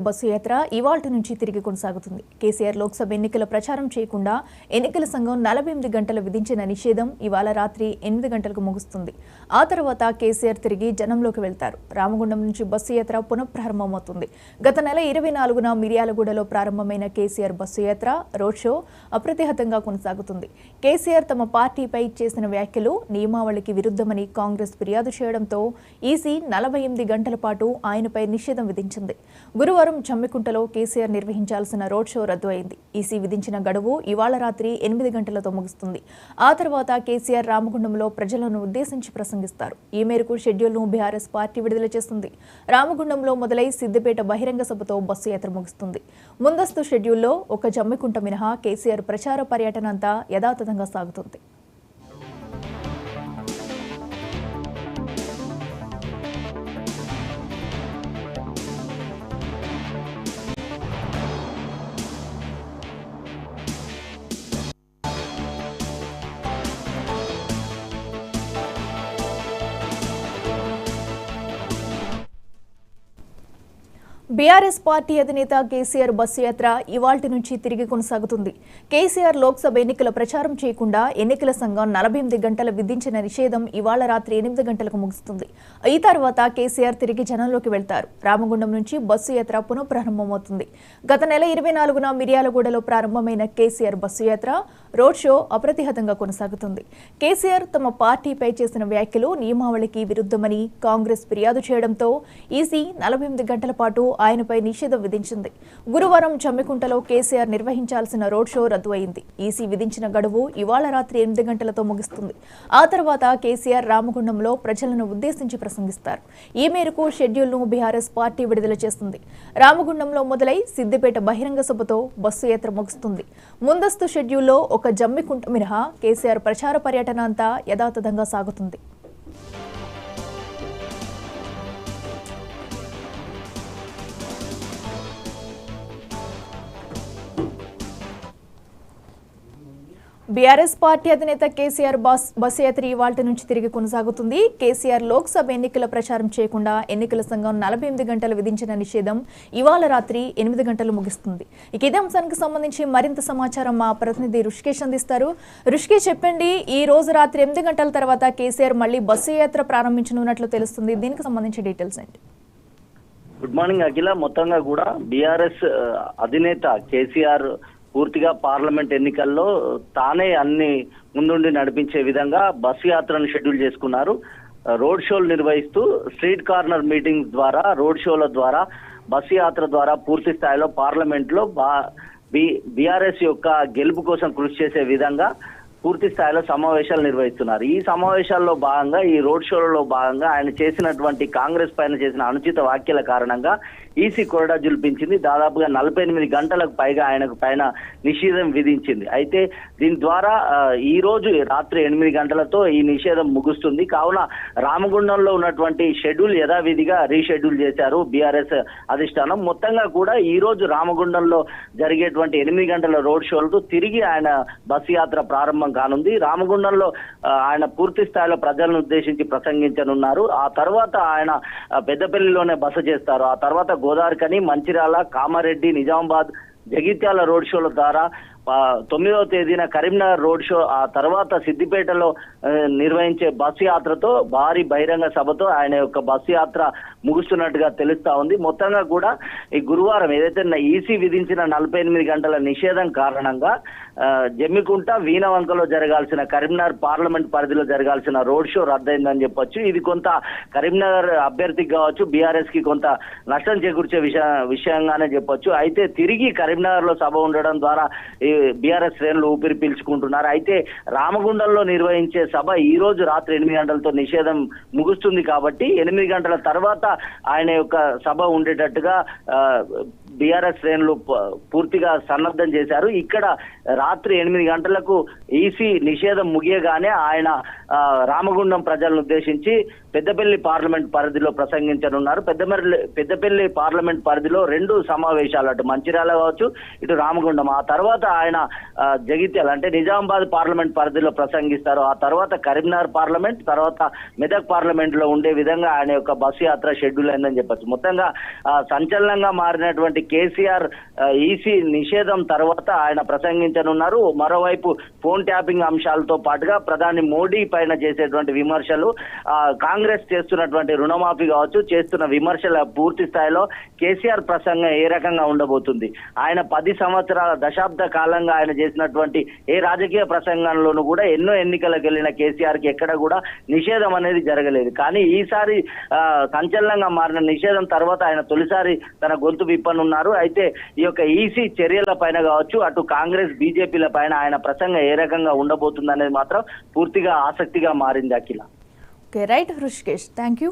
Bus యాత్ర ఇవాల్టి నుంచి తిరిగి కొనసాగుతుంది. కేసీఆర్ లోక్సభ ఎన్నికల ప్రచారం చేయకుండా ఎన్నికల సంఘం 48 గంటలు విధించిన నిషేధం ఇవాళ రాత్రి 8 గంటలకు ముగుస్తుంది. ఆ తర్వాత కేసీఆర్ తిరిగి జనంలోకి వెళ్తారు. రామగుండం నుంచి బస్సు యాత్ర పునఃప్రారంభమవుతుంది. గత నెల 24న మిర్యాలగూడలో ప్రారంభమైన కేసీఆర్ బస్సు యాత్ర రోడ్ షో అప్రతిహతంగా కొనసాగుతుంది. కేసీఆర్ తమ పార్టీపై చేసిన వ్యాఖ్యలు నియమావళికి విరుద్ధమని కాంగ్రెస్ ఫిర్యాదు చేయడంతో ఈసీ 48 గంటల పాటు ఆయనపై నిషేధం విధించింది. గురువారం జమ్మికుంటలో కేసీఆర్ నిర్వహించాల్సిన రోడ్ షో రద్దు అయింది. ఈసీ విధించిన గడువు ఇవాళ రాత్రి 8 గంటలతో ముగుస్తుంది. ఆ తర్వాత కేసీఆర్ రామగుండంలో ప్రజలను ఉద్దేశించి ప్రసంగిస్తారు. ఈ మేరకు షెడ్యూల్ను బీఆర్ఎస్ పార్టీ విడుదల చేస్తుంది. రామగుండంలో మొదలై సిద్దిపేట బహిరంగ సభతో బస్సు యాత్ర ముగుస్తుంది. ముందస్తు షెడ్యూల్లో ఒక జమ్మికుంట మినహా కేసీఆర్ ప్రచార పర్యటన అంతా యథాతథంగా సాగుతుంది. బీఆర్ఎస్ పార్టీ అధినేత కేసీఆర్ బస్సు యాత్ర ఇవాల్టి నుంచి తిరిగి కొనసాగుతుంది. కేసీఆర్ లోక్సభ ఎన్నికల ప్రచారం చేయకుండా ఎన్నికల సంఘం 48 గంటలు విధించిన నిషేధం ఇవాళ రాత్రి 8 గంటలకు ముగుస్తుంది. ఈ తర్వాత కేసీఆర్ తిరిగి జనంలోకి వెళ్తారు. రామగుండం నుంచి బస్సు యాత్ర పునఃప్రారంభమవుతుంది. గత నెల 24న మిర్యాలగూడలో ప్రారంభమైన కేసీఆర్ బస్సు యాత్ర రోడ్ షో అప్రతిహతంగా కొనసాగుతుంది. కేసీఆర్ తమ పార్టీపై చేసిన వ్యాఖ్యలు నియమావళికి విరుద్ధమని కాంగ్రెస్ ఫిర్యాదు చేయడంతో ఈసీ 48 గంటల పాటు ఆయనపై నిషేధం విధించింది. గురువారం జమ్మికుంటలో కేసీఆర్ నిర్వహించాల్సిన రోడ్ షో రద్దు అయింది. ఈసీ విధించిన గడువు ఇవాళ రాత్రి 8 గంటలతో ముగుస్తుంది. ఆ తర్వాత కేసీఆర్ రామగుండంలో ప్రజలను ఉద్దేశించి ప్రసంగిస్తారు. ఈ మేరకు షెడ్యూల్ను బీఆర్ఎస్ పార్టీ విడుదల చేస్తుంది. రామగుండంలో మొదలై సిద్దిపేట బహిరంగ సభతో బస్సు యాత్ర ముగుస్తుంది. ముందస్తు షెడ్యూల్లో ఒక జమ్మికుంట మినహా కేసీఆర్ ప్రచార పర్యటన అంతా యథాతథంగా సాగుతుంది. బీఆర్ఎస్ పార్టీ అధినేత కేసీఆర్ బస్సు యాత్ర ఇవాల్టి నుంచి తిరిగి కొనసాగుతుంది. కేసీఆర్ లోక్సభ ఎన్నికల ప్రచారం చేయకుండా ఎన్నికల సంఘం 48 గంటలు విధించిన నిషేధం ఇవాళ రాత్రి 8 గంటలు ముగుస్తుంది. ఇదే అంశానికి సంబంధించి మరింత సమాచారం మా ప్రతినిధి రుషికేష్ అందిస్తారు. రుషికేష్, చెప్పండి, ఈ రోజు రాత్రి 8 గంటల తర్వాత కేసీఆర్ మళ్ళీ బస్సు యాత్ర ప్రారంభించనున్నట్లు తెలుస్తుంది. దీనికి సంబంధించి డీటెయిల్స్ ఏంటి? గుడ్ మార్నింగ్ అఖిల. మొత్తంగా కూడా బీఆర్ఎస్ అధినేత కేసీఆర్ పూర్తిగా పార్లమెంట్ ఎన్నికల్లో తానే అన్ని ముందుండి నడిపించే విధంగా బస్సు యాత్రను షెడ్యూల్ చేసుకున్నారు. రోడ్ షోలు నిర్వహిస్తూ స్ట్రీట్ కార్నర్ మీటింగ్స్ ద్వారా, రోడ్ షోల ద్వారా, బస్సు యాత్ర ద్వారా పూర్తి స్థాయిలో పార్లమెంట్ లో బీఆర్ఎస్ యొక్క గెలుపు కోసం కృషి చేసే విధంగా పూర్తి స్థాయిలో సమావేశాలు నిర్వహిస్తున్నారు. ఈ సమావేశాల్లో భాగంగా, ఈ రోడ్ షోలలో భాగంగా ఆయన చేసినటువంటి కాంగ్రెస్ పైన చేసిన అనుచిత వ్యాఖ్యల కారణంగా ఈసీ కొరడా జుల్పించింది. దాదాపుగా 48 గంటలకు పైగా ఆయనకు పైన నిషేధం విధించింది. అయితే దీని ద్వారా ఈ రోజు రాత్రి 8 గంటలతో ఈ నిషేధం ముగుస్తుంది. కావున రామగుండంలో ఉన్నటువంటి షెడ్యూల్ యథావిధిగా రీషెడ్యూల్ చేశారు బీఆర్ఎస్ అధిష్టానం. మొత్తంగా కూడా ఈ రోజు రామగుండంలో జరిగేటువంటి 8 గంటల రోడ్ షోలతో తిరిగి ఆయన బస్సు యాత్ర ప్రారంభం కానుంది. రామగుండంలో ఆయన పూర్తి స్థాయిలో ప్రజలను ఉద్దేశించి ప్రసంగించనున్నారు. ఆ తర్వాత ఆయన పెద్దపల్లిలోనే బస చేస్తారు. ఆ తర్వాత గోదావరికని, మంచిర్యాల, కామారెడ్డి, నిజామాబాద్, జగిత్యాల రోడ్ షోల ద్వారా 9వ తేదీన కరీంనగర్ రోడ్ షో, ఆ తర్వాత సిద్దిపేటలో నిర్వహించే బస్సు యాత్రతో, భారీ బహిరంగ సభతో ఆయన యొక్క బస్సు యాత్ర ముగుస్తున్నట్టుగా తెలుస్తా ఉంది. మొత్తంగా కూడా ఈ గురువారం ఏదైతే ఈసీ విధించిన 48 గంటల నిషేధం కారణంగా జమ్మికుంట, వీణవంకలో జరగాల్సిన కరీంనగర్ పార్లమెంట్ పరిధిలో జరగాల్సిన రోడ్ షో రద్దయిందని చెప్పొచ్చు. ఇది కొంత కరీంనగర్ అభ్యర్థికి కావచ్చు, బీఆర్ఎస్ కి కొంత నష్టం చేకూర్చే విషయంగానే చెప్పొచ్చు. అయితే తిరిగి కరీంనగర్ లో సభ ఉండడం ద్వారా బీఆర్ఎస్ శ్రేణులు ఊపిరి పీల్చుకుంటున్నారు. అయితే రామగుండంలో నిర్వహించే సభ ఈ రోజు రాత్రి 8 గంటలతో నిషేధం ముగుస్తుంది కాబట్టి 8 గంటల తర్వాత ఆయన యొక్క సభ ఉండేటట్టుగా బీఆర్ఎస్ శ్రేణులు పూర్తిగా సన్నద్ధం చేశారు. ఇక్కడ రాత్రి 8 గంటలకు ఈసీ నిషేధం ముగియగానే ఆయన రామగుండం ప్రజలను ఉద్దేశించి పెద్దపల్లి పార్లమెంట్ పరిధిలో ప్రసంగించనున్నారు. పెద్దపల్లి పార్లమెంట్ పరిధిలో 2 సమావేశాలు, అటు మంచిర్యాల కావచ్చు, ఇటు రామగుండం. ఆ తర్వాత ఆయన జగిత్యాల అంటే నిజామాబాద్ పార్లమెంట్ పరిధిలో ప్రసంగిస్తారు. ఆ తర్వాత కరీంనగర్ పార్లమెంట్, తర్వాత మెదక్ పార్లమెంట్ లో ఉండే విధంగా ఆయన యొక్క బస్సు యాత్ర షెడ్యూల్ అయిందని చెప్పచ్చు. మొత్తంగా సంచలనంగా మారినటువంటి కేసీఆర్ ఈసీ నిషేధం తర్వాత ఆయన ప్రసంగించనున్నారు. మరోవైపు ఫోన్ ట్యాపింగ్ అంశాలతో పాటుగా ప్రధాని మోడీ పైన చేసేటువంటి విమర్శలు, కాంగ్రెస్ చేస్తున్నటువంటి రుణమాఫీ కావచ్చు, చేస్తున్న విమర్శల పూర్తి స్థాయిలో కేసీఆర్ ప్రసంగం ఏ రకంగా ఉండబోతుంది. ఆయన 10 సంవత్సరాల దశాబ్ద కాలంగా ఆయన చేసినటువంటి ఏ రాజకీయ ప్రసంగంలోనూ కూడా ఎన్నో ఎన్నికలకు వెళ్ళిన కేసీఆర్ కి ఎక్కడ కూడా నిషేధం అనేది జరగలేదు. కానీ ఈసారి సంచలనంగా మారిన నిషేధం తర్వాత ఆయన తొలిసారి తన గొంతు విప్పనున్నారు. అయితే ఈ యొక్క ఈసీ చర్యల పైన కావచ్చు, అటు కాంగ్రెస్ బీజేపీల పైన ఆయన ప్రసంగం ఏ రకంగా ఉండబోతుంది అనేది మాత్రం పూర్తిగా ఆసక్తిగా మారింది. Akhila. Okay, right Hrishikesh, thank you.